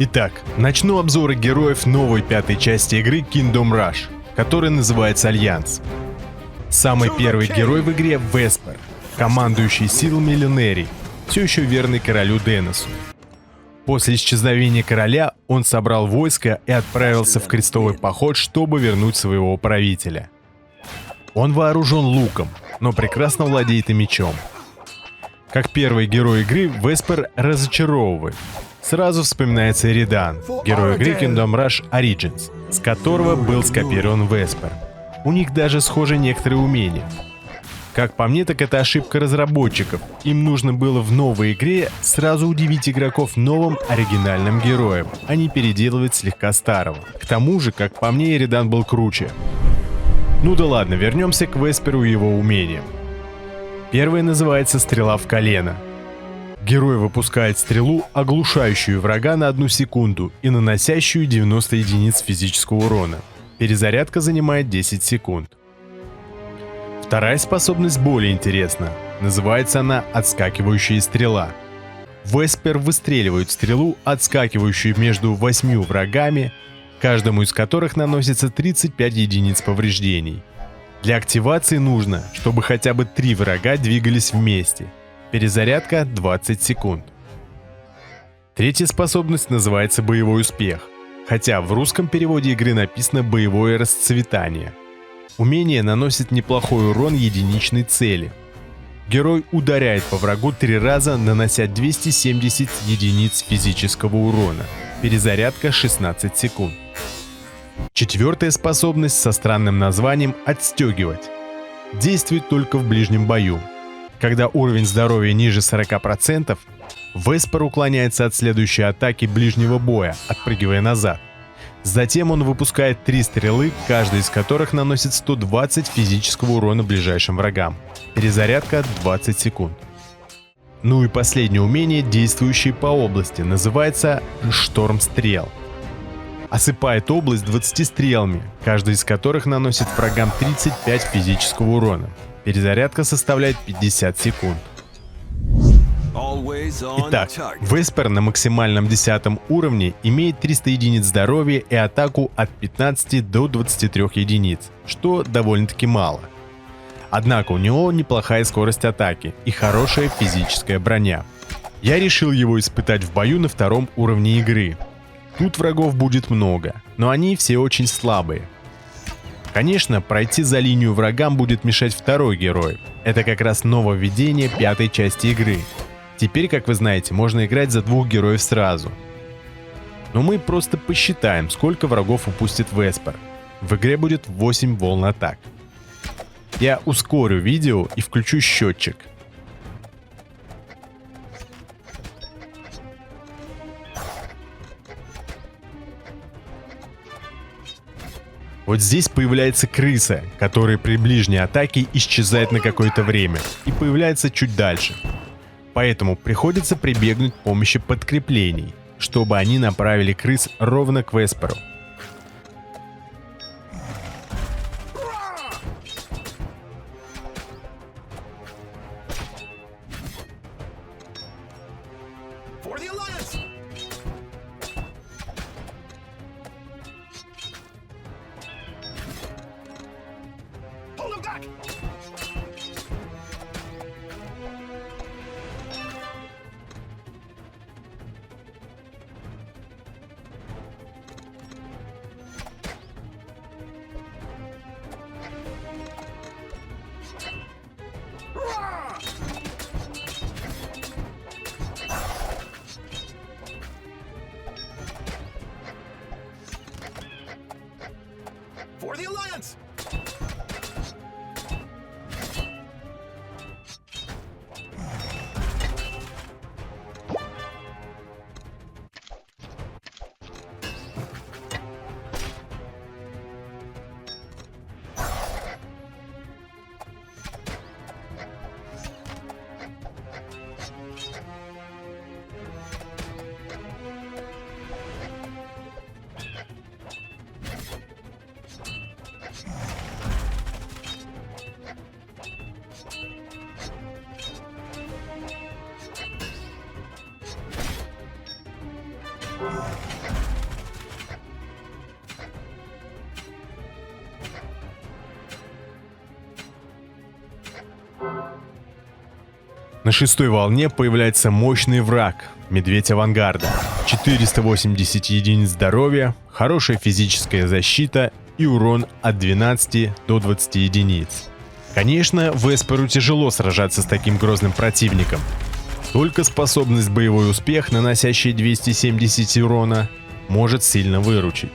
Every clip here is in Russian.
Итак, начну обзоры героев новой пятой части игры Kingdom Rush, которая называется Альянс. Самый первый герой в игре — Веспер, командующий силами Люнерий, все еще верный королю Денесу. После исчезновения короля он собрал войско и отправился в крестовый поход, чтобы вернуть своего правителя. Он вооружен луком, но прекрасно владеет и мечом. Как первый герой игры, Веспер разочаровывает. Сразу вспоминается Эридан, герой игры Kingdom Rush Origins, с которого был скопирован Веспер. У них даже схожи некоторые умения. Как по мне, так это ошибка разработчиков. Им нужно было в новой игре сразу удивить игроков новым оригинальным героем, а не переделывать слегка старого. К тому же, как по мне, Эридан был круче. Ну да ладно, вернемся к Весперу и его умениям. Первое называется «Стрела в колено». Герой выпускает стрелу, оглушающую врага на 1 секунду и наносящую 90 единиц физического урона. Перезарядка занимает 10 секунд. Вторая способность более интересна. Называется она «Отскакивающая стрела». Веспер выстреливает стрелу, отскакивающую между 8 врагами, каждому из которых наносится 35 единиц повреждений. Для активации нужно, чтобы хотя бы 3 врага двигались вместе. Перезарядка 20 секунд. Третья способность называется «Боевой успех», хотя в русском переводе игры написано «Боевое расцветание». Умение наносит неплохой урон единичной цели. Герой ударяет по врагу 3 раза, нанося 270 единиц физического урона. Перезарядка 16 секунд. Четвертая способность со странным названием «Отстегивать». Действует только в ближнем бою. Когда уровень здоровья ниже 40%, Веспер уклоняется от следующей атаки ближнего боя, отпрыгивая назад. Затем он выпускает 3 стрелы, каждая из которых наносит 120 физического урона ближайшим врагам. Перезарядка 20 секунд. Ну и последнее умение, действующее по области, называется «Шторм стрел». Осыпает область 20 стрелами, каждая из которых наносит врагам 35 физического урона. Перезарядка составляет 50 секунд. Итак, Веспер на максимальном 10 уровне имеет 300 единиц здоровья и атаку от 15 до 23 единиц, что довольно-таки мало. Однако у него неплохая скорость атаки и хорошая физическая броня. Я решил его испытать в бою на 2 уровне игры. Тут врагов будет много, но они все очень слабые. Конечно, пройти за линию врагам будет мешать второй герой. Это как раз нововведение 5-й части игры. Теперь, как вы знаете, можно играть за 2 героев сразу. Но мы просто посчитаем, сколько врагов упустит Веспер. В игре будет 8 волн атак. Я ускорю видео и включу счетчик. Вот здесь появляется крыса, которая при ближней атаке исчезает на какое-то время и появляется чуть дальше. Поэтому приходится прибегнуть к помощи подкреплений, чтобы они направили крыс ровно к Весперу. For the Alliance! На 6-й волне появляется мощный враг – Медведь Авангарда. 480 единиц здоровья, хорошая физическая защита и урон от 12 до 20 единиц. Конечно, Весперу тяжело сражаться с таким грозным противником. Только способность боевой успех, наносящий 270 урона, может сильно выручить.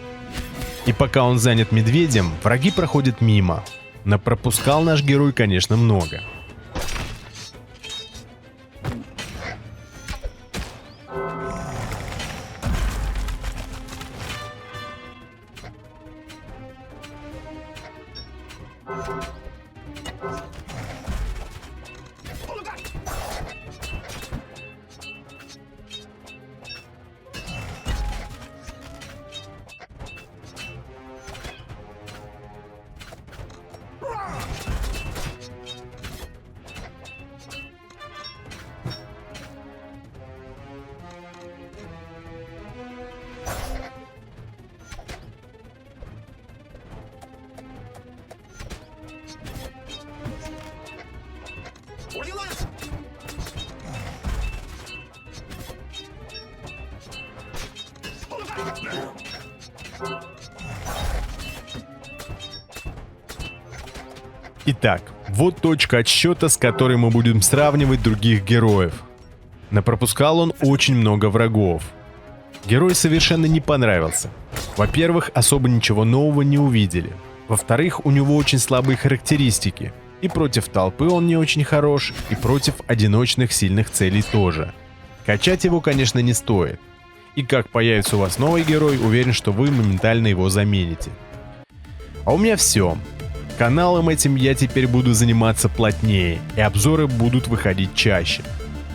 И пока он занят медведем, враги проходят мимо. Напропускал наш герой, конечно, много. For the Alliance! Итак, вот точка отсчета, с которой мы будем сравнивать других героев. Напропускал он очень много врагов. Герой совершенно не понравился. Во-первых, особо ничего нового не увидели. Во-вторых, у него очень слабые характеристики. И против толпы он не очень хорош, и против одиночных сильных целей тоже. Качать его, конечно, не стоит. И как появится у вас новый герой, уверен, что вы моментально его замените. А у меня все. Каналом этим я теперь буду заниматься плотнее, и обзоры будут выходить чаще.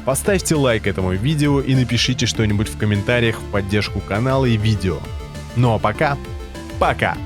Поставьте лайк этому видео и напишите что-нибудь в комментариях в поддержку канала и видео. Ну а пока, пока!